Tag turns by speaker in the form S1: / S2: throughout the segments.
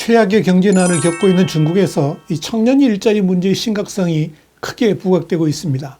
S1: 최악의 경제난을 겪고 있는 중국에서 이 청년 일자리 문제의 심각성이 크게 부각되고 있습니다.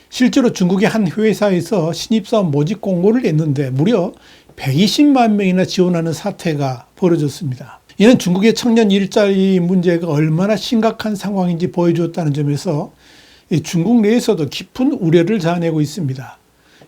S1: 실제로 중국의 한 회사에서 신입사원 모집 공고를 냈는데 무려 120만 명이나 지원하는 사태가 벌어졌습니다. 이는 중국의 청년 일자리 문제가 얼마나 심각한 상황인지 보여주었다는 점에서 중국 내에서도 깊은 우려를 자아내고 있습니다.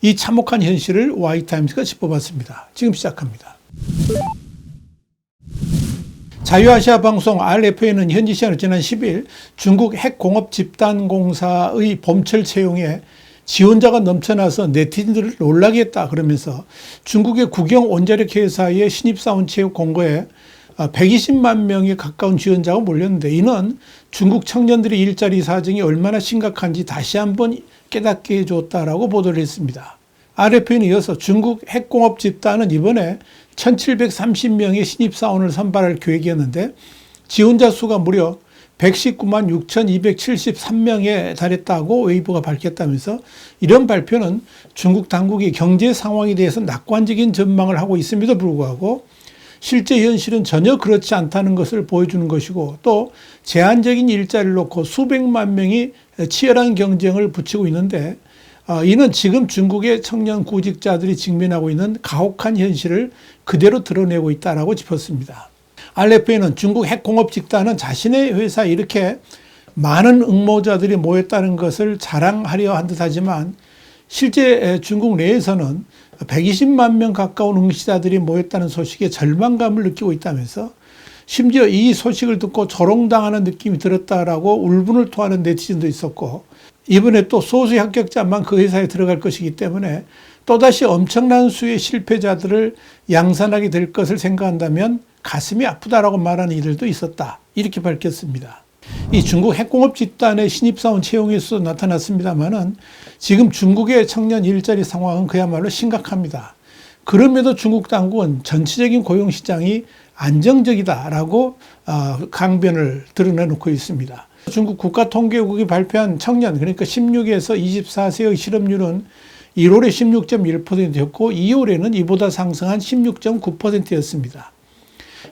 S1: 이 참혹한 현실을 Y타임스가 짚어봤습니다. 지금 시작합니다. 자유아시아 방송 RFA는 현지 시간으로 지난 10일 중국 핵공업집단공사의 봄철 채용에 지원자가 넘쳐나서 네티즌들을 놀라게 했다 그러면서 중국의 국영 원자력 회사의 신입사원 채용 공고에 120만 명에 가까운 지원자가 몰렸는데 이는 중국 청년들의 일자리 사정이 얼마나 심각한지 다시 한번 깨닫게 해줬다라고 보도를 했습니다. RFA는 이어서 중국 핵공업 집단은 이번에 1730명의 신입사원을 선발할 계획이었는데 지원자 수가 무려 119만 6273명에 달했다고 웨이보가 밝혔다면서 이런 발표는 중국 당국이 경제 상황에 대해서 낙관적인 전망을 하고 있음에도 불구하고 실제 현실은 전혀 그렇지 않다는 것을 보여주는 것이고 또 제한적인 일자리를 놓고 수백만 명이 치열한 경쟁을 붙이고 있는데 이는 지금 중국의 청년 구직자들이 직면하고 있는 가혹한 현실을 그대로 드러내고 있다라고 짚었습니다. RFA는 중국 핵공업 집단은 자신의 회사에 이렇게 많은 응모자들이 모였다는 것을 자랑하려 한 듯하지만 실제 중국 내에서는 120만 명 가까운 응시자들이 모였다는 소식에 절망감을 느끼고 있다면서 심지어 이 소식을 듣고 조롱당하는 느낌이 들었다라고 울분을 토하는 네티즌도 있었고 이번에 또 소수 합격자만 그 회사에 들어갈 것이기 때문에 또다시 엄청난 수의 실패자들을 양산하게 될 것을 생각한다면 가슴이 아프다라고 말하는 이들도 있었다. 이렇게 밝혔습니다. 이 중국 핵공업 집단의 신입사원 채용에서도 나타났습니다만은 지금 중국의 청년 일자리 상황은 그야말로 심각합니다. 그럼에도 중국 당국은 전체적인 고용시장이 안정적이다라고 강변을 드러내놓고 있습니다. 중국 국가통계국이 발표한 청년 그러니까 16에서 24세의 실업률은 1월에 16.1%였고 2월에는 이보다 상승한 16.9%였습니다.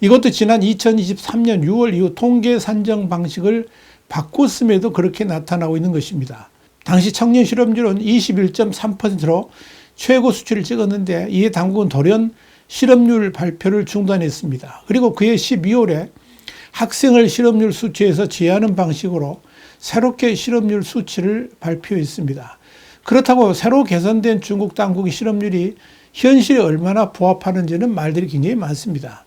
S1: 이것도 지난 2023년 6월 이후 통계 산정 방식을 바꿨음에도 그렇게 나타나고 있는 것입니다. 당시 청년 실업률은 21.3%로 최고 수치를 찍었는데 이에 당국은 돌연 실업률 발표를 중단했습니다. 그리고 그해 12월에 학생을 실업률 수치에서 제하는 방식으로 새롭게 실업률 수치를 발표했습니다. 그렇다고 새로 개선된 중국 당국의 실업률이 현실에 얼마나 부합하는지는 말들이 굉장히 많습니다.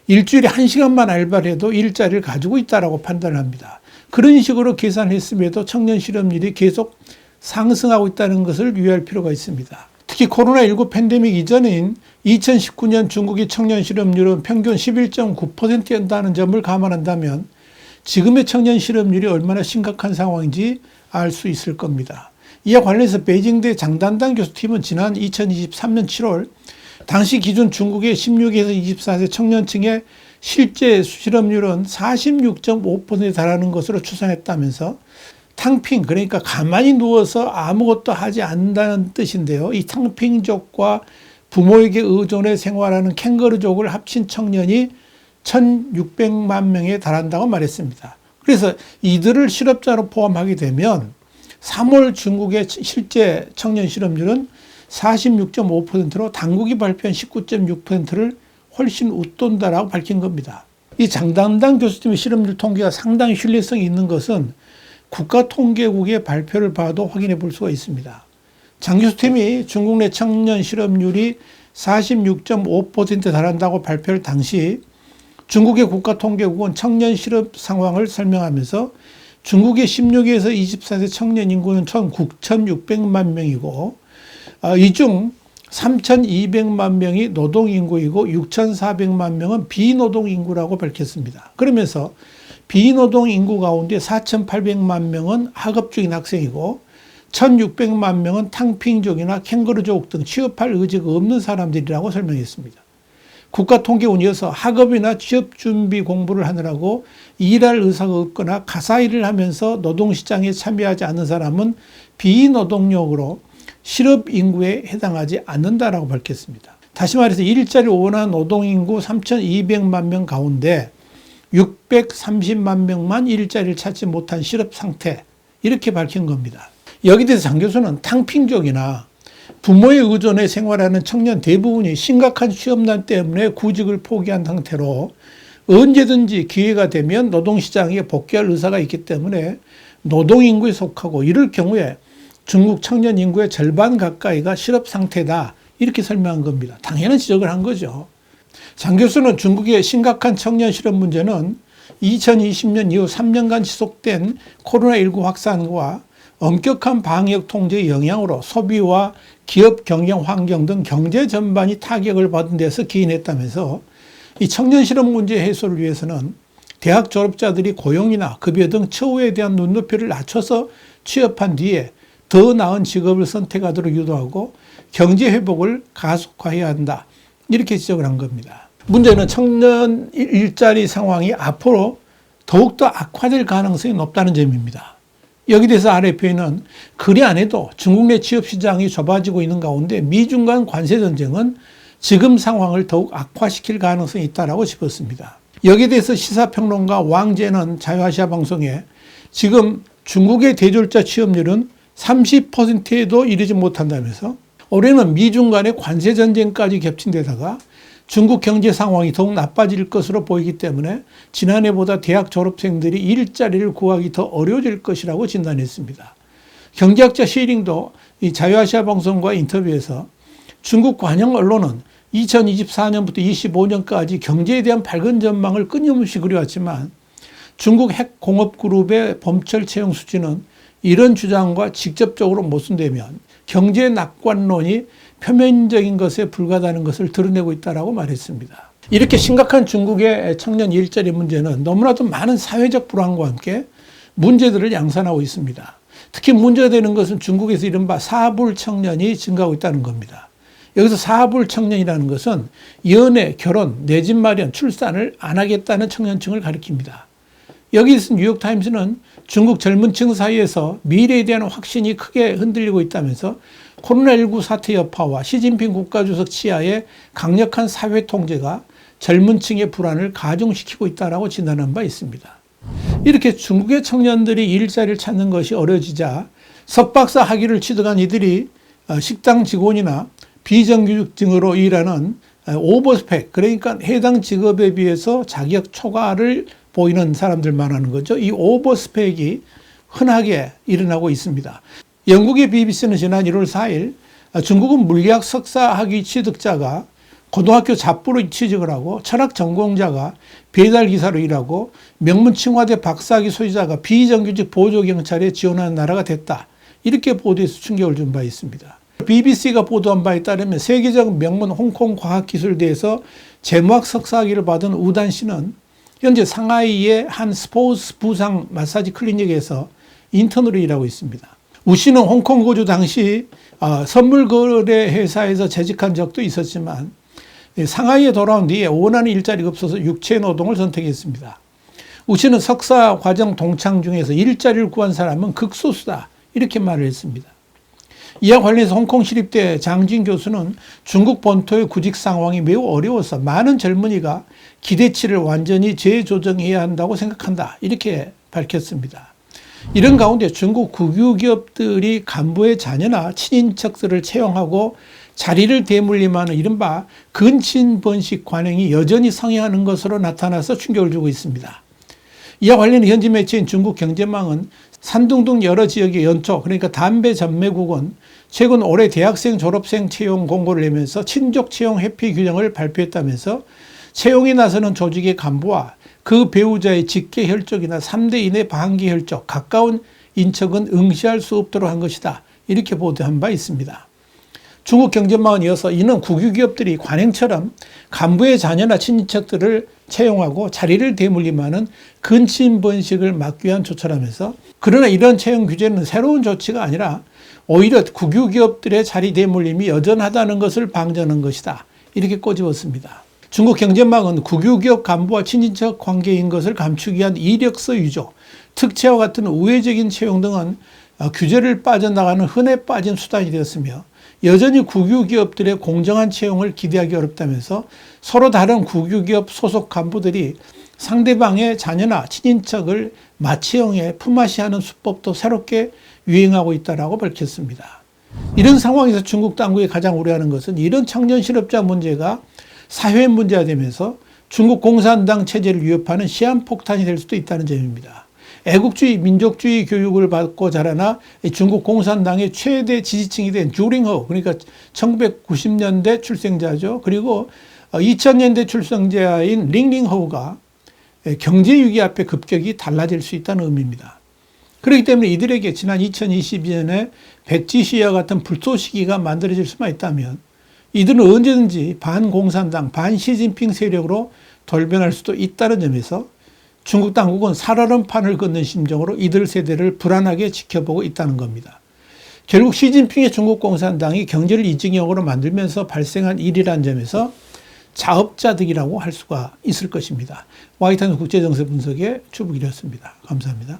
S1: 일주일에 1시간만 알바를 해도 일자리를 가지고 있다고 판단을 합니다. 그런 식으로 계산했음에도 청년 실업률이 계속 상승하고 있다는 것을 유의할 필요가 있습니다. 특히 코로나19 팬데믹 이전인 2019년 중국의 청년 실업률은 평균 11.9%였다는 점을 감안한다면 지금의 청년 실업률이 얼마나 심각한 상황인지 알 수 있을 겁니다. 이와 관련해서 베이징대 장단단 교수팀은 지난 2023년 7월 당시 기준 중국의 16에서 24세 청년층의 실제 실업률은 46.5%에 달하는 것으로 추산했다면서 탕핑 그러니까 가만히 누워서 아무것도 하지 않는다는 뜻인데요. 이 탕핑족과 부모에게 의존해 생활하는 캥거루족을 합친 청년이 1600만 명에 달한다고 말했습니다. 그래서 이들을 실업자로 포함하게 되면 3월 중국의 실제 청년 실업률은 46.5%로 당국이 발표한 19.6%를 훨씬 웃돈다라고 밝힌 겁니다. 이 장단단 교수팀의 실업률 통계가 상당히 신뢰성이 있는 것은 국가통계국의 발표를 봐도 확인해 볼 수가 있습니다. 장 교수팀이 중국 내 청년 실업률이 46.5%에 달한다고 발표할 당시 중국의 국가통계국은 청년 실업 상황을 설명하면서 중국의 16에서 24세 청년 인구는 총 9,600만 명이고 이 중 3,200만 명이 노동인구이고 6,400만 명은 비노동인구라고 밝혔습니다. 그러면서 비노동인구 가운데 4,800만 명은 학업 중인 학생이고 1,600만 명은 탕핑족이나 캥거루족 등 취업할 의지가 없는 사람들이라고 설명했습니다. 국가통계국은 이어서 학업이나 취업준비 공부를 하느라고 일할 의사가 없거나 가사일을 하면서 노동시장에 참여하지 않는 사람은 비노동력으로 실업인구에 해당하지 않는다라고 밝혔습니다. 다시 말해서 일자리를 원하는 노동인구 3,200만 명 가운데 630만 명만 일자리를 찾지 못한 실업 상태, 이렇게 밝힌 겁니다. 여기 대해서 장 교수는 탕핑족이나 부모의 의존에 생활하는 청년 대부분이 심각한 취업난 때문에 구직을 포기한 상태로 언제든지 기회가 되면 노동시장에 복귀할 의사가 있기 때문에 노동인구에 속하고, 이럴 경우에 중국 청년 인구의 절반 가까이가 실업 상태다, 이렇게 설명한 겁니다. 당연한 지적을 한 거죠. 장 교수는 중국의 심각한 청년 실업 문제는 2020년 이후 3년간 지속된 코로나19 확산과 엄격한 방역 통제의 영향으로 소비와 기업 경영 환경 등 경제 전반이 타격을 받은 데서 기인했다면서, 이 청년 실업 문제 해소를 위해서는 대학 졸업자들이 고용이나 급여 등 처우에 대한 눈높이를 낮춰서 취업한 뒤에 더 나은 직업을 선택하도록 유도하고 경제 회복을 가속화해야 한다, 이렇게 지적을 한 겁니다. 문제는 청년 일자리 상황이 앞으로 더욱더 악화될 가능성이 높다는 점입니다. 여기 대해서 RFA는 그리 안 해도 중국 내 취업시장이 좁아지고 있는 가운데 미중 간 관세 전쟁은 지금 상황을 더욱 악화시킬 가능성이 있다고 짚었습니다. 여기에 대해서 시사평론가 왕재는 자유아시아 방송에 지금 중국의 대졸자 취업률은 30%에도 이르지 못한다면서 올해는 미중 간의 관세 전쟁까지 겹친 데다가 중국 경제 상황이 더욱 나빠질 것으로 보이기 때문에 지난해보다 대학 졸업생들이 일자리를 구하기 더 어려워질 것이라고 진단했습니다. 경제학자 시링도 이 자유아시아 방송과 인터뷰에서 중국 관영 언론은 2024년부터 25년까지 경제에 대한 밝은 전망을 끊임없이 그려왔지만 중국 핵공업그룹의 범철 채용 수지는 이런 주장과 직접적으로 모순되면 경제 낙관론이 표면적인 것에 불과하다는 것을 드러내고 있다고 말했습니다. 이렇게 심각한 중국의 청년 일자리 문제는 너무나도 많은 사회적 불안과 함께 문제들을 양산하고 있습니다. 특히 문제가 되는 것은 중국에서 이른바 사불 청년이 증가하고 있다는 겁니다. 여기서 사불 청년이라는 것은 연애, 결혼, 내 집 마련, 출산을 안 하겠다는 청년층을 가리킵니다. 여기서 뉴욕타임스는 중국 젊은 층 사이에서 미래에 대한 확신이 크게 흔들리고 있다면서 코로나19 사태 여파와 시진핑 국가주석 치하의 강력한 사회 통제가 젊은 층의 불안을 가중시키고 있다고 진단한 바 있습니다. 이렇게 중국의 청년들이 일자리를 찾는 것이 어려워지자 석박사 학위를 취득한 이들이 식당 직원이나 비정규직으로 일하는 오버스펙, 그러니까 해당 직업에 비해서 자격 초과를 보이는 사람들 말하는 거죠. 이 오버스펙이 흔하게 일어나고 있습니다. 영국의 BBC는 지난 1월 4일 중국은 물리학 석사 학위 취득자가 고등학교 잡부로 취직을 하고 철학 전공자가 배달기사로 일하고 명문清华대 박사학위 소유자가 비정규직 보조경찰에 지원하는 나라가 됐다, 이렇게 보도해서 충격을 준 바 있습니다. BBC가 보도한 바에 따르면 세계적 명문 홍콩 과학기술대에서 재무학 석사학위를 받은 우단 씨는 현재 상하이의 한 스포츠 부상 마사지 클리닉에서 인턴으로 일하고 있습니다. 우 씨는 홍콩 거주 당시 선물 거래 회사에서 재직한 적도 있었지만 상하이에 돌아온 뒤에 원하는 일자리가 없어서 육체 노동을 선택했습니다. 우 씨는 석사 과정 동창 중에서 일자리를 구한 사람은 극소수다, 이렇게 말을 했습니다. 이와 관련해서 홍콩 시립대 장진 교수는 중국 본토의 구직 상황이 매우 어려워서 많은 젊은이가 기대치를 완전히 재조정해야 한다고 생각한다, 이렇게 밝혔습니다. 이런 가운데 중국 국유기업들이 간부의 자녀나 친인척들을 채용하고 자리를 대물림하는 이른바 근친번식 관행이 여전히 성행하는 것으로 나타나서 충격을 주고 있습니다. 이와 관련 현지 매체인 중국 경제망은 산둥 등 여러 지역의 연초, 그러니까 담배 전매국은 최근 올해 대학생 졸업생 채용 공고를 내면서 친족 채용 회피 규정을 발표했다면서 채용에 나서는 조직의 간부와 그 배우자의 직계 혈족이나 3대 이내 반기 혈족, 가까운 인척은 응시할 수 없도록 한 것이다, 이렇게 보도한 바 있습니다. 중국 경제망은 이어서 이는 국유기업들이 관행처럼 간부의 자녀나 친인척들을 채용하고 자리를 대물림하는 근친번식을 막기 위한 조처라면서, 그러나 이런 채용 규제는 새로운 조치가 아니라 오히려 국유기업들의 자리 대물림이 여전하다는 것을 방전한 것이다, 이렇게 꼬집었습니다. 중국 경제망은 국유기업 간부와 친인척 관계인 것을 감추기 위한 이력서 위조, 특채와 같은 우회적인 채용 등은 규제를 빠져나가는 흔해 빠진 수단이 되었으며 여전히 국유기업들의 공정한 채용을 기대하기 어렵다면서 서로 다른 국유기업 소속 간부들이 상대방의 자녀나 친인척을 마취형에 품앗이하는 수법도 새롭게 유행하고 있다고 밝혔습니다. 이런 상황에서 중국 당국이 가장 우려하는 것은 이런 청년 실업자 문제가 사회 문제가 되면서 중국 공산당 체제를 위협하는 시한폭탄이 될 수도 있다는 점입니다. 애국주의, 민족주의 교육을 받고 자라나 중국 공산당의 최대 지지층이 된 주링허, 그러니까 1990년대 출생자죠. 그리고 2000년대 출생자인 링링허우가 경제 위기 앞에 급격히 달라질 수 있다는 의미입니다. 그렇기 때문에 이들에게 지난 2022년에 백지시와 같은 불쏘시기가 만들어질 수만 있다면 이들은 언제든지 반공산당, 반시진핑 세력으로 돌변할 수도 있다는 점에서 중국 당국은 살얼음판을 걷는 심정으로 이들 세대를 불안하게 지켜보고 있다는 겁니다. 결국 시진핑의 중국 공산당이 경제를 이중역으로 만들면서 발생한 일이라는 점에서 자업자득이라고 할 수가 있을 것입니다. 와이탄 국제정세 분석의 주북이었습니다. 감사합니다.